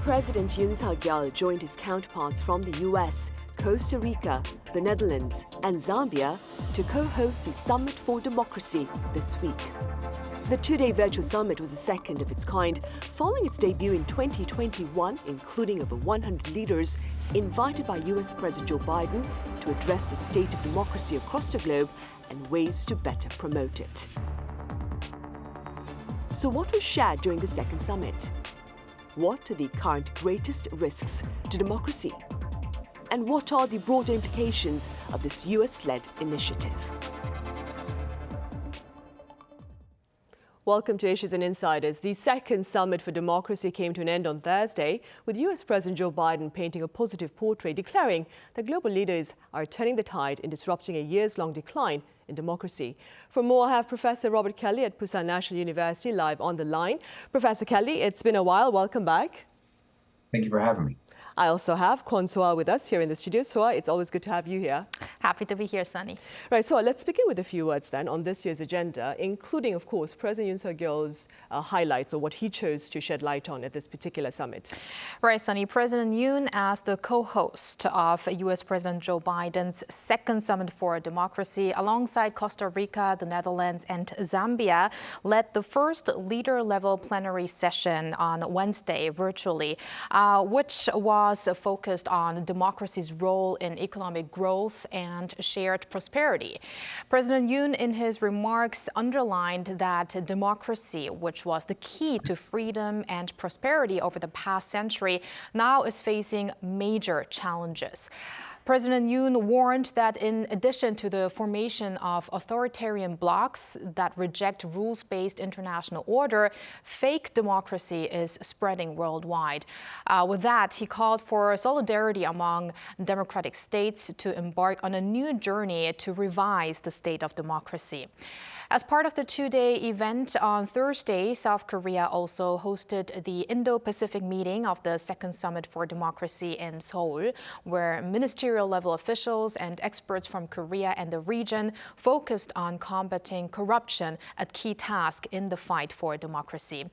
President Yoon Suk-yeol joined his counterparts from the US, Costa Rica, the Netherlands and Zambia to co-host the Summit for Democracy this week. The two-day virtual summit was the second of its kind, following its debut in 2021, including over 100 leaders invited by US President Joe Biden to address the state of democracy across the globe and ways to better promote it. So what was shared during the second summit? What are the current greatest risks to democracy? And what are the broader implications of this US-led initiative? Welcome to Issues and Insiders. The second Summit for Democracy came to an end on Thursday, with US President Joe Biden painting a positive portrait, declaring that global leaders are turning the tide in disrupting a years-long decline in democracy. For more, I have Professor Robert Kelly at Pusan National University live on the line. Professor Kelly, it's been a while. Welcome back. Thank you for having me. I also have Kwon Soa with us here in the studio. Soa, it's always good to have you here. Happy to be here, Sunny. Right, so let's begin with a few words then on this year's agenda, including, of course, President Yoon Suk-yeol's highlights, or what he chose to shed light on at this particular summit. Right, Sunny. President Yoon, as the co-host of U.S. President Joe Biden's second Summit for Democracy, alongside Costa Rica, the Netherlands and Zambia, led the first leader-level plenary session on Wednesday virtually, which was focused on democracy's role in economic growth and shared prosperity. President Yoon, in his remarks, underlined that democracy, which was the key to freedom and prosperity over the past century, now is facing major challenges. President Yoon warned that in addition to the formation of authoritarian blocs that reject rules-based international order, fake democracy is spreading worldwide. With that, he called for solidarity among democratic states to embark on a new journey to revise the state of democracy. As part of the two-day event on Thursday, South Korea also hosted the Indo-Pacific meeting of the Second Summit for Democracy in Seoul, where ministerial-level officials and experts from Korea and the region focused on combating corruption, a key task in the fight for democracy.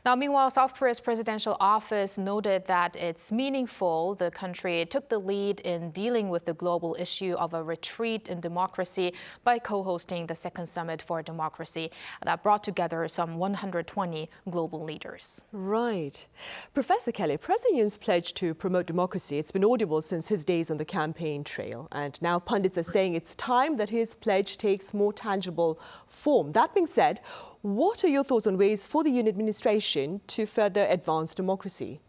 Now, meanwhile, South Korea's presidential office noted that it's meaningful the country took the lead in dealing with the global issue of a retreat in democracy by co-hosting the Second Summit for Democracy that brought together some 120 global leaders. Right. Professor Kelly, President Yoon's pledge to promote democracy, it's been audible since his days on the campaign trail. And now pundits are saying it's time that his pledge takes more tangible form. That being said, what are your thoughts on ways for the Yoon administration to further advance democracy?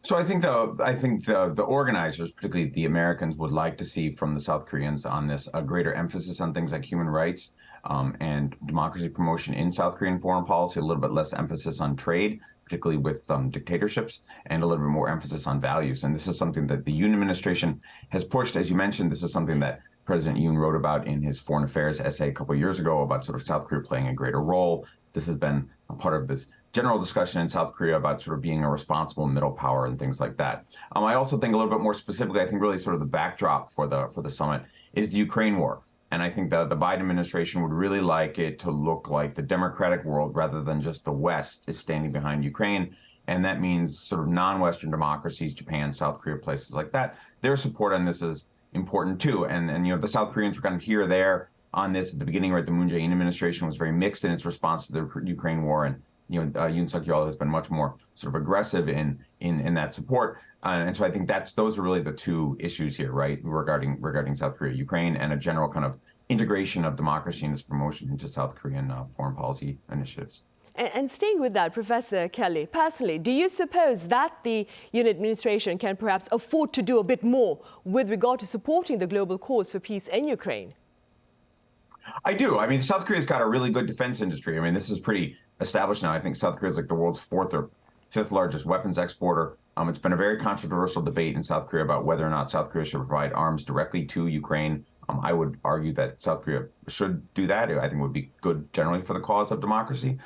So I think the organizers, particularly the Americans, would like to see from the South Koreans on this a greater emphasis on things like human rights and democracy promotion in South Korean foreign policy, a little bit less emphasis on trade, particularly with dictatorships, and a little bit more emphasis on values. And this is something that the Yoon administration has pushed. As you mentioned, this is something that President Yoon wrote about in his foreign affairs essay a couple of years ago about sort of South Korea playing a greater role. This has been a part of this general discussion in South Korea about sort of being a responsible middle power and things like that. I also think a little bit more specifically, I think really sort of the backdrop for the summit is the Ukraine war. And I think the Biden administration would really like it to look like the democratic world rather than just the West is standing behind Ukraine. And that means sort of non-Western democracies, Japan, South Korea, places like that. Their support on this is important too. And you know, the South Koreans were kind of here or there on this at the beginning, right? The Moon Jae-in administration was very mixed in its response to the Ukraine war, and Yoon Suk-yeol has been much more sort of aggressive in that support, and so I think those are really the two issues here, right? Regarding South Korea, Ukraine, and a general kind of integration of democracy and its promotion into South Korean foreign policy initiatives. And staying with that, Professor Kelly, personally, do you suppose that the Yoon administration can perhaps afford to do a bit more with regard to supporting the global cause for peace in Ukraine? I do. I mean, South Korea's got a really good defense industry. I mean, this is pretty established now. I think South Korea is like the world's fourth or fifth largest weapons exporter. It's been a very controversial debate in South Korea about whether or not South Korea should provide arms directly to Ukraine. I would argue that South Korea should do that. I think it would be good generally for the cause of democracy.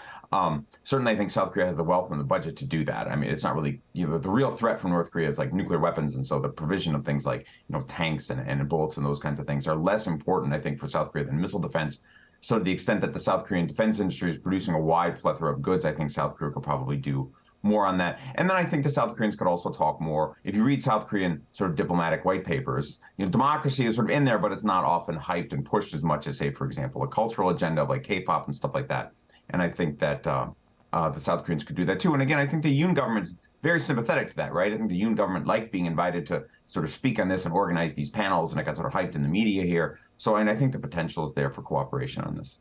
Certainly, I think South Korea has the wealth and the budget to do that. I mean, it's not really, the real threat from North Korea is like nuclear weapons. And so the provision of things like, tanks and bullets and those kinds of things are less important, I think, for South Korea than missile defense. So to the extent that the South Korean defense industry is producing a wide plethora of goods, I think South Korea could probably do more on that. And then I think the South Koreans could also talk more. If you read South Korean sort of diplomatic white papers, democracy is sort of in there, but it's not often hyped and pushed as much as, say, for example, a cultural agenda of like K-pop and stuff like that. And I think that the South Koreans could do that too. And again, I think the Yoon government's very sympathetic to that, right? I think the Yoon government liked being invited to sort of speak on this and organize these panels, and it got sort of hyped in the media here. So, and I think the potential is there for cooperation on this.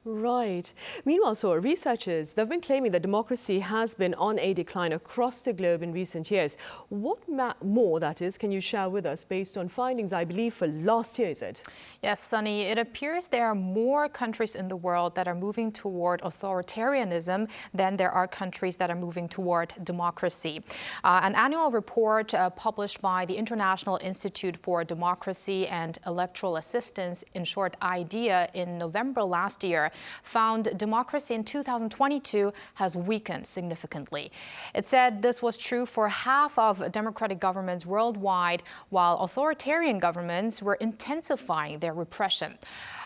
Right. Meanwhile, so researchers, they've been claiming that democracy has been on a decline across the globe in recent years. What more, that is, can you share with us based on findings, I believe, for last year, is it? Yes, Sunny, it appears there are more countries in the world that are moving toward authoritarianism than there are countries that are moving toward democracy. An annual report published by the International Institute for Democracy and Electoral Assistance, in short IDEA, in November last year, found democracy in 2022 has weakened significantly. It said this was true for half of democratic governments worldwide, while authoritarian governments were intensifying their repression.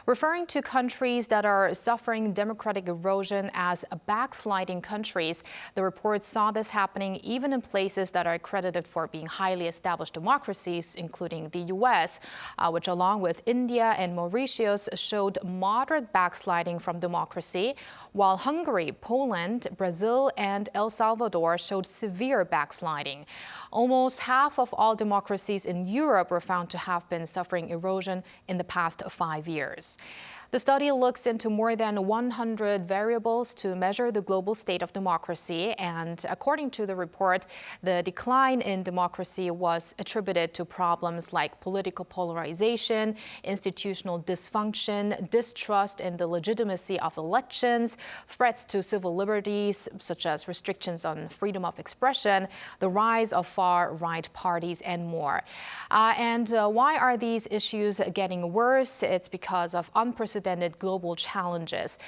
Referring to countries that are suffering democratic erosion as backsliding countries, the report saw this happening even in places that are credited for being highly established democracies, including the U.S., which along with India and Mauritius showed moderate backsliding from democracy, while Hungary, Poland, Brazil, and El Salvador showed severe backsliding. Almost half of all democracies in Europe were found to have been suffering erosion in the past 5 years. The study looks into more than 100 variables to measure the global state of democracy, and according to the report, the decline in democracy was attributed to problems like political polarization, institutional dysfunction, distrust in the legitimacy of elections, threats to civil liberties, such as restrictions on freedom of expression, the rise of far-right parties, and more. Why are these issues getting worse? It's because of unprecedented global challenges.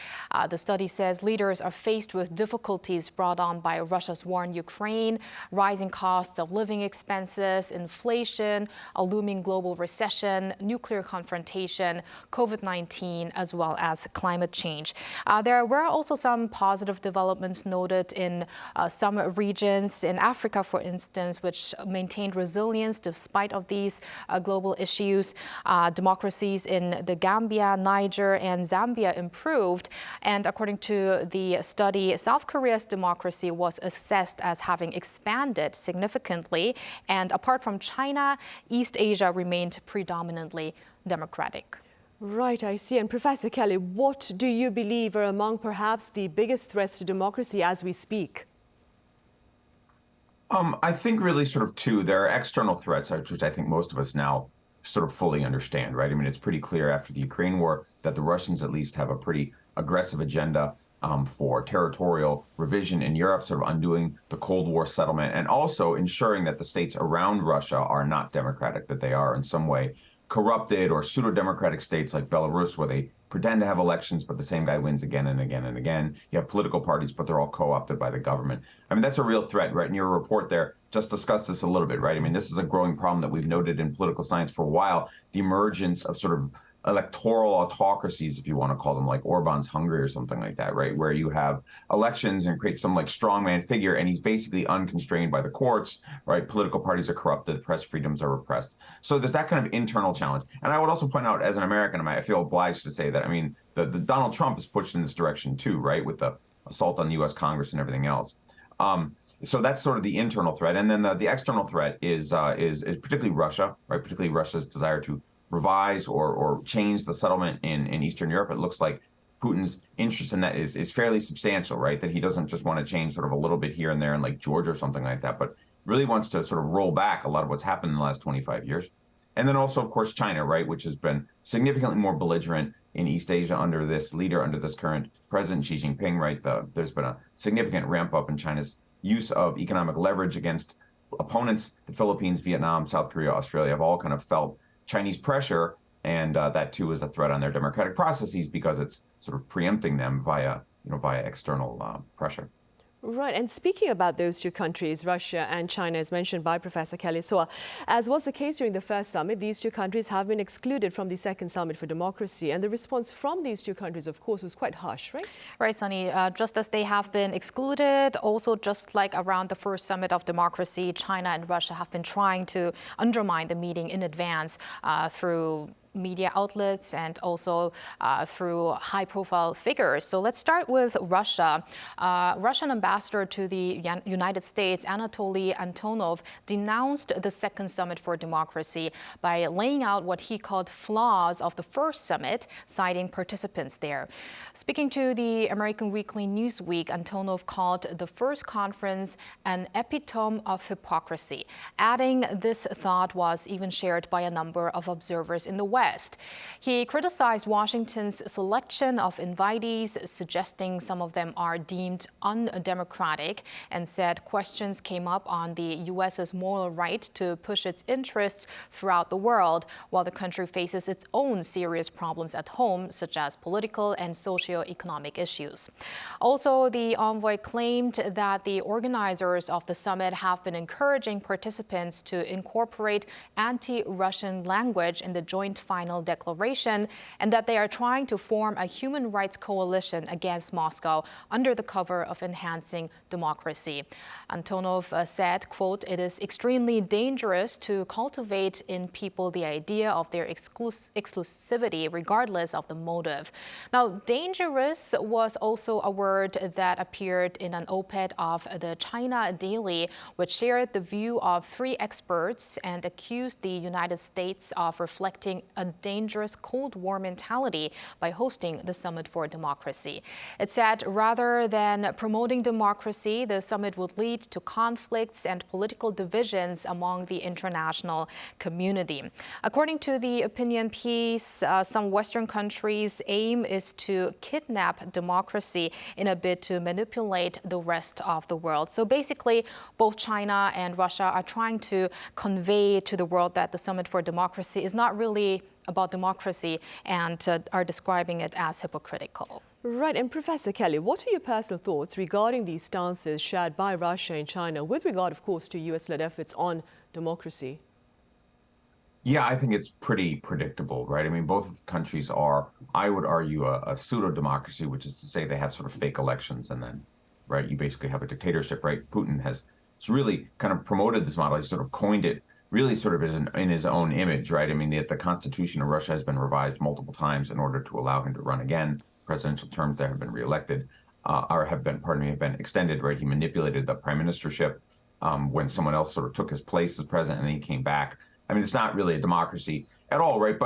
The study says leaders are faced with difficulties brought on by Russia's war in Ukraine, rising costs of living expenses, inflation, a looming global recession, nuclear confrontation, COVID-19, as well as climate change. There were also some positive developments noted in some regions in Africa, for instance, which maintained resilience despite of these global issues. Democracies in the Gambia, Niger, and Zambia improved. And according to the study, South Korea's democracy was assessed as having expanded significantly. And apart from China, East Asia remained predominantly democratic. Right, I see. And Professor Kelly, what do you believe are among perhaps the biggest threats to democracy as we speak? I think really sort of two. There are external threats, which I think most of us now sort of fully understand, right? I mean, it's pretty clear after the Ukraine war that the Russians at least have a pretty aggressive agenda for territorial revision in Europe, sort of undoing the Cold War settlement, and also ensuring that the states around Russia are not democratic, that they are in some way corrupted, or pseudo-democratic states like Belarus, where they pretend to have elections, but the same guy wins again and again and again. You have political parties, but they're all co-opted by the government. I mean, that's a real threat, right? And your report there just discussed this a little bit, right? I mean, this is a growing problem that we've noted in political science for a while, the emergence of sort of electoral autocracies, if you want to call them, like Orban's Hungary or something like that, right? Where you have elections and create some like strongman figure, and he's basically unconstrained by the courts, right? Political parties are corrupted, press freedoms are repressed. So there's that kind of internal challenge. And I would also point out, as an American, I feel obliged to say that, I mean, the Donald Trump is pushed in this direction too, right? With the assault on the U.S. Congress and everything else. So that's sort of the internal threat. And then the external threat is particularly Russia, right? Particularly Russia's desire to revise or change the settlement in Eastern Europe. It looks like Putin's interest in that is fairly substantial, right? That he doesn't just want to change sort of a little bit here and there in like Georgia or something like that, but really wants to sort of roll back a lot of what's happened in the last 25 years. And then also, of course, China, right, which has been significantly more belligerent in East Asia under this leader, under this current president, Xi Jinping, right? There's been a significant ramp up in China's use of economic leverage against opponents. The Philippines, Vietnam, South Korea, Australia have all kind of felt Chinese pressure, and that too is a threat on their democratic processes because it's sort of preempting them via external pressure. Right, and speaking about those two countries, Russia and China, as mentioned by Professor Kwon Soa, as was the case during the first summit, these two countries have been excluded from the second summit for democracy. And the response from these two countries, of course, was quite harsh, right? Right, Sunny. Just as they have been excluded, also just like around the first summit of democracy, China and Russia have been trying to undermine the meeting in advance through media outlets and also through high-profile figures. So let's start with Russia. Russian ambassador to the United States, Anatoly Antonov, denounced the second summit for democracy by laying out what he called flaws of the first summit, citing participants there. Speaking to the American weekly Newsweek, Antonov called the first conference an epitome of hypocrisy, adding this thought was even shared by a number of observers in the West. He criticized Washington's selection of invitees, suggesting some of them are deemed undemocratic, and said questions came up on the U.S.'s moral right to push its interests throughout the world, while the country faces its own serious problems at home, such as political and socio-economic issues. Also, the envoy claimed that the organizers of the summit have been encouraging participants to incorporate anti-Russian language in the joint final declaration, and that they are trying to form a human rights coalition against Moscow under the cover of enhancing democracy. Antonov said, quote, "It is extremely dangerous to cultivate in people the idea of their exclusivity regardless of the motive." Now, dangerous was also a word that appeared in an op-ed of the China Daily, which shared the view of three experts and accused the United States of reflecting a dangerous Cold War mentality by hosting the Summit for Democracy. It said rather than promoting democracy, the summit would lead to conflicts and political divisions among the international community. According to the opinion piece, some Western countries' aim is to kidnap democracy in a bid to manipulate the rest of the world. So basically, both China and Russia are trying to convey to the world that the Summit for Democracy is not really about democracy and are describing it as hypocritical. Right, and Professor Kelly, what are your personal thoughts regarding these stances shared by Russia and China with regard, of course, to US-led efforts on democracy? Yeah, I think it's pretty predictable, right? I mean, both countries are, I would argue, a pseudo-democracy, which is to say they have sort of fake elections and then, right, you basically have a dictatorship, right? Putin has really kind of promoted this model. He sort of coined it really sort of in his own image, right? I mean, the Constitution of Russia has been revised multiple times in order to allow him to run again. Presidential terms there have been reelected, have been extended, right? He manipulated the prime ministership when someone else sort of took his place as president and then he came back. I mean, it's not really a democracy at all, right?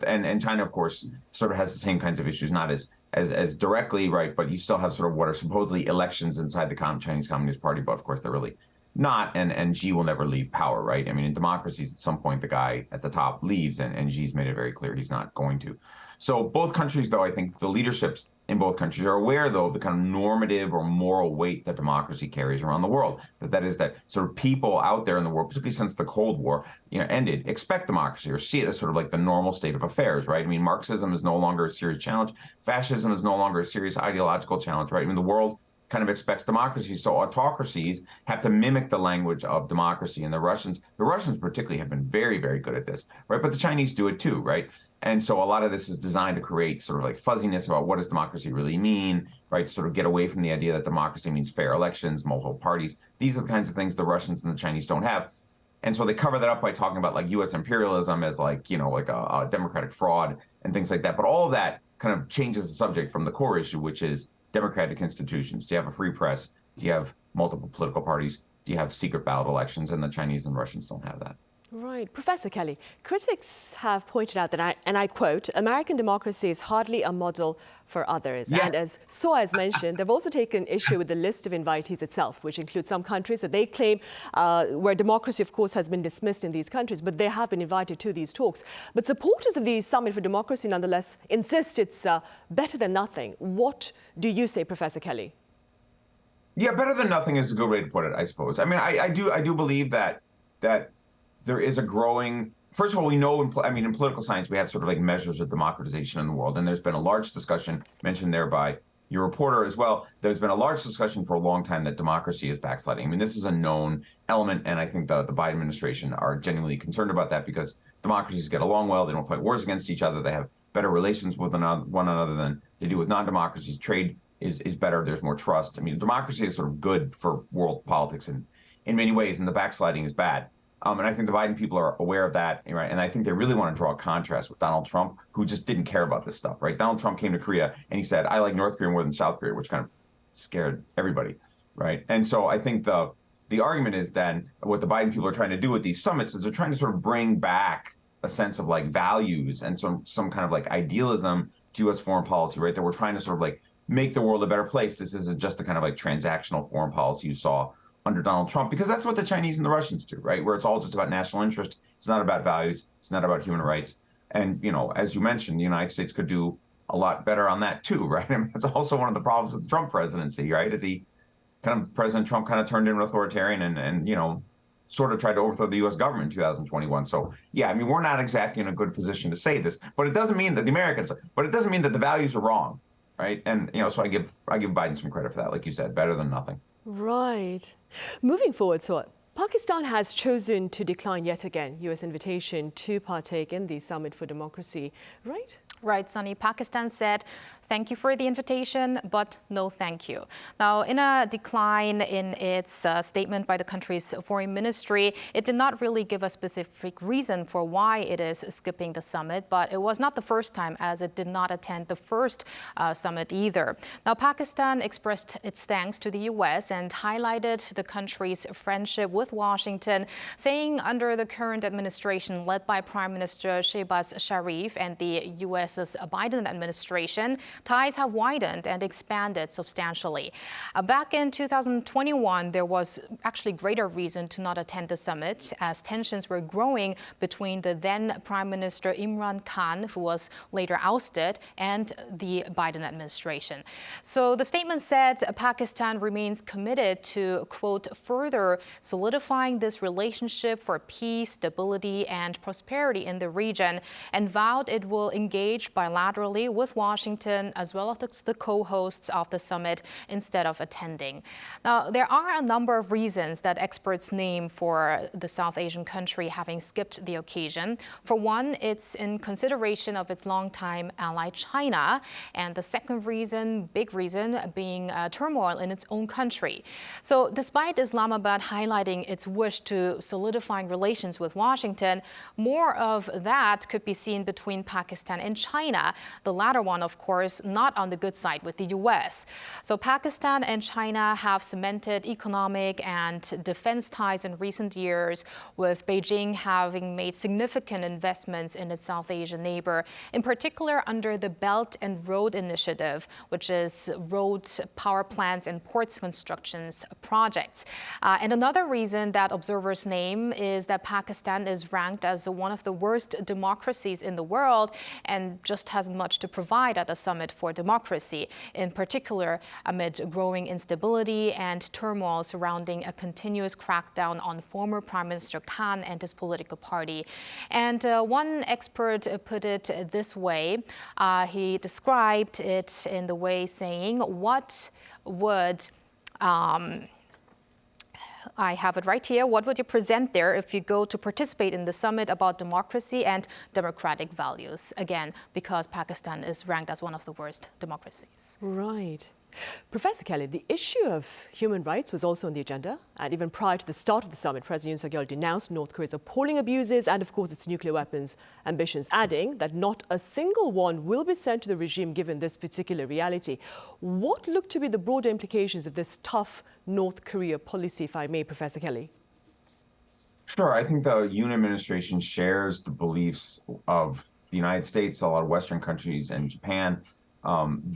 And China, of course, sort of has the same kinds of issues, not as directly, right? But you still have sort of what are supposedly elections inside the Chinese Communist Party, but of course they're really not, and Xi will never leave power, right? I mean, in democracies, at some point, the guy at the top leaves, and Xi's made it very clear he's not going to. So both countries, though, I think the leaderships in both countries are aware, though, of the kind of normative or moral weight that democracy carries around the world. That is that sort of people out there in the world, particularly since the Cold War ended, expect democracy or see it as sort of like the normal state of affairs, right? I mean, Marxism is no longer a serious challenge. Fascism is no longer a serious ideological challenge, right? I mean, the world kind of expects democracy. So autocracies have to mimic the language of democracy. And the Russians particularly have been very, very good at this, right? But the Chinese do it too, right? And so a lot of this is designed to create sort of like fuzziness about what does democracy really mean, right? Sort of get away from the idea that democracy means fair elections, multiple parties. These are the kinds of things the Russians and the Chinese don't have. And so they cover that up by talking about like U.S. imperialism as like, like a democratic fraud and things like that. But all of that kind of changes the subject from the core issue, which is democratic institutions. Do you have a free press? Do you have multiple political parties? Do you have secret ballot elections? And the Chinese and Russians don't have that. Right. Professor Kelly, critics have pointed out that, and I quote, American democracy is hardly a model for others. Yeah. And as Soa has mentioned, they've also taken issue with the list of invitees itself, which includes some countries that they claim where democracy, of course, has been dismissed in these countries, but they have been invited to these talks. But supporters of the Summit for Democracy, nonetheless, insist it's better than nothing. What do you say, Professor Kelly? Yeah, better than nothing is a good way to put it, I suppose. I mean, I do believe that there is a growing, first of all, we know, in political science, we have sort of like measures of democratization in the world. And there's been a large discussion mentioned there by, your reporter as well, there's been a large discussion for a long time that democracy is backsliding. I mean, this is a known element, and I think the Biden administration are genuinely concerned about that because democracies get along well. They don't fight wars against each other. They have better relations with one another than they do with non-democracies. Trade is better. There's more trust. I mean, democracy is sort of good for world politics in many ways, and the backsliding is bad. And I think the Biden people are aware of that, right? And I think they really want to draw a contrast with Donald Trump, who just didn't care about this stuff, right? Donald Trump came to Korea and he said, I like North Korea more than South Korea, which kind of scared everybody, right? And so I think the argument is then what the Biden people are trying to do with these summits is they're trying to sort of bring back a sense of like values and some kind of like idealism to U.S. foreign policy, right? That we're trying to sort of like make the world a better place. This isn't just the kind of like transactional foreign policy you saw under Donald Trump, because that's what the Chinese and the Russians do, right? Where it's all just about national interest. It's not about values. It's not about human rights. And, you know, as you mentioned, the United States could do a lot better on that too, right? I mean, that's also one of the problems with the Trump presidency, right? Is President Trump kind of turned into an authoritarian and, you know, sort of tried to overthrow the U.S. government in 2021. So, yeah, I mean, we're not exactly in a good position to say this, but it doesn't mean that but it doesn't mean that the values are wrong, right? And, you know, so I give Biden some credit for that, like you said, better than nothing. Right. Moving forward, so Pakistan has chosen to decline yet again U.S. invitation to partake in the Summit for Democracy, right? Right, Sunny. Pakistan said, thank you for the invitation, but no thank you. Now, in a decline in its statement by the country's foreign ministry, it did not really give a specific reason for why it is skipping the summit, but it was not the first time, as it did not attend the first summit either. Now, Pakistan expressed its thanks to the U.S. and highlighted the country's friendship with Washington, saying under the current administration led by Prime Minister Shehbaz Sharif and the U.S.'s Biden administration, ties have widened and expanded substantially. Back in 2021, there was actually greater reason to not attend the summit as tensions were growing between the then Prime Minister Imran Khan, who was later ousted, and the Biden administration. So the statement said Pakistan remains committed to, quote, further solidifying this relationship for peace, stability, and prosperity in the region, and vowed it will engage bilaterally with Washington as well as the co-hosts of the summit instead of attending. Now, there are a number of reasons that experts name for the South Asian country having skipped the occasion. For one, it's in consideration of its longtime ally China, and the second reason, big reason, being turmoil in its own country. So despite Islamabad highlighting its wish to solidifying relations with Washington, more of that could be seen between Pakistan and China, the latter one, of course, not on the good side with the U.S. So Pakistan and China have cemented economic and defense ties in recent years, with Beijing having made significant investments in its South Asian neighbor, in particular under the Belt and Road Initiative, which is roads, power plants, and ports constructions projects. And another reason that observers name is that Pakistan is ranked as one of the worst democracies in the world and just hasn't much to provide at the Summit for Democracy, in particular amid growing instability and turmoil surrounding a continuous crackdown on former Prime Minister Khan and his political party. And one expert put it this way. He described it in the way saying, what would I have it right here. What would you present there if you go to participate in the summit about democracy and democratic values? Again, because Pakistan is ranked as one of the worst democracies. Right. Professor Kelly, the issue of human rights was also on the agenda. And even prior to the start of the summit, President Yoon Suk-yeol denounced North Korea's appalling abuses and, of course, its nuclear weapons ambitions, adding that not a single one will be sent to the regime given this particular reality. What look to be the broader implications of this tough North Korea policy, if I may, Professor Kelly? Sure. I think the Yoon administration shares the beliefs of the United States, a lot of Western countries, and Japan,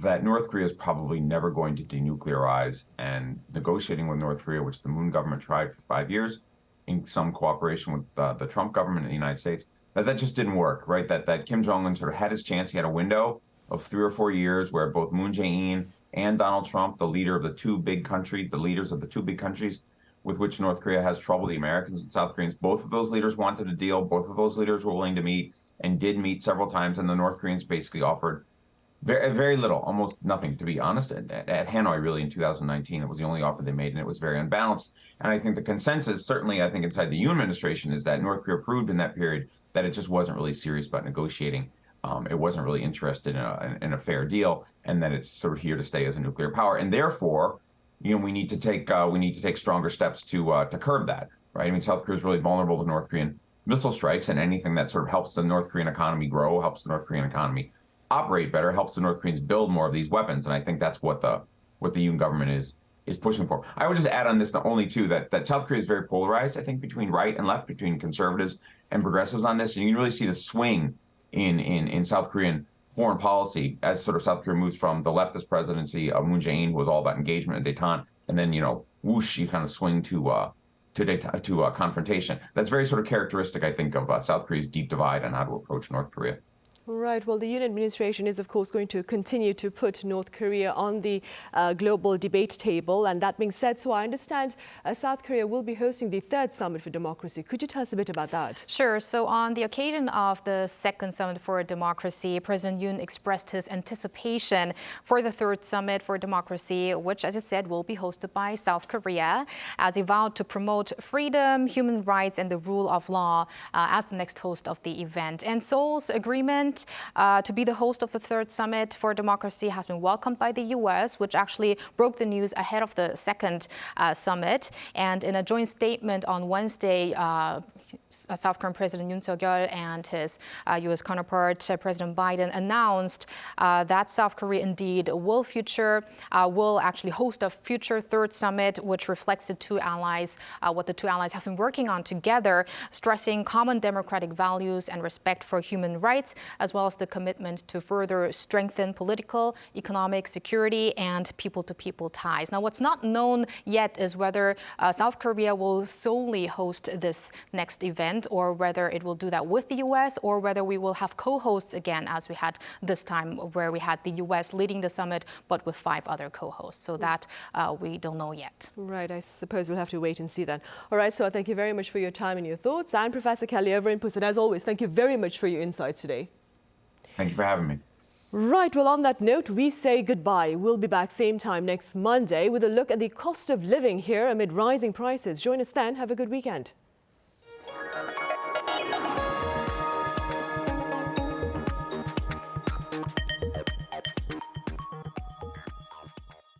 that North Korea is probably never going to denuclearize, and negotiating with North Korea, which the Moon government tried for 5 years in some cooperation with the Trump government in the United States, that just didn't work, right? That Kim Jong-un sort of had his chance. He had a window of 3 or 4 years where both Moon Jae-in and Donald Trump, the leaders of the two big countries with which North Korea has trouble, the Americans and South Koreans, both of those leaders wanted a deal. Both of those leaders were willing to meet and did meet several times, and the North Koreans basically offered Very, very little, almost nothing, to be honest. At Hanoi, really, in 2019, it was the only offer they made, and it was very unbalanced. And I think the consensus, certainly, I think inside the Yoon administration, is that North Korea proved in that period that it just wasn't really serious about negotiating. It wasn't really interested in a fair deal, and that it's sort of here to stay as a nuclear power. And therefore, we need to take stronger steps to curb that, right? I mean, South Korea is really vulnerable to North Korean missile strikes, and anything that sort of helps the North Korean economy grow, helps the North Korean economy operate better, helps the North Koreans build more of these weapons. And I think that's what the Yoon government is pushing for. I would just add on this only too that South Korea is very polarized, I think, between right and left, between conservatives and progressives on this. And you can really see the swing in South Korean foreign policy as sort of South Korea moves from the leftist presidency of Moon Jae-in, who was all about engagement and détente, and then whoosh, you kind of swing to confrontation. That's very sort of characteristic, I think, of South Korea's deep divide on how to approach North Korea. Right. Well, the Yoon administration is, of course, going to continue to put North Korea on the global debate table. And that being said, so I understand South Korea will be hosting the third Summit for Democracy. Could you tell us a bit about that? Sure. So on the occasion of the second Summit for Democracy, President Yoon expressed his anticipation for the third Summit for Democracy, which, as you said, will be hosted by South Korea, as he vowed to promote freedom, human rights, and the rule of law as the next host of the event. And Seoul's agreement to be the host of the third Summit for Democracy has been welcomed by the U.S., which actually broke the news ahead of the second summit. And in a joint statement on Wednesday, South Korean President Yoon Suk-yeol and his U.S. counterpart, President Biden, announced that South Korea indeed will actually host a future third summit, which reflects the two allies, what the two allies have been working on together, stressing common democratic values and respect for human rights, as well as the commitment to further strengthen political, economic, security, and people-to-people ties. Now, what's not known yet is whether South Korea will solely host this next event, or whether it will do that with the U.S., or whether we will have co-hosts again, as we had this time, where we had the U.S. leading the summit, but with 5 other co-hosts. So that we don't know yet. Right. I suppose we'll have to wait and see then. All right. So thank you very much for your time and your thoughts. And Professor Kelly over in Pusan, as always, thank you very much for your insights today. Thank you for having me. Right, well, on that note, we say goodbye. We'll be back same time next Monday with a look at the cost of living here amid rising prices. Join us then. Have a good weekend.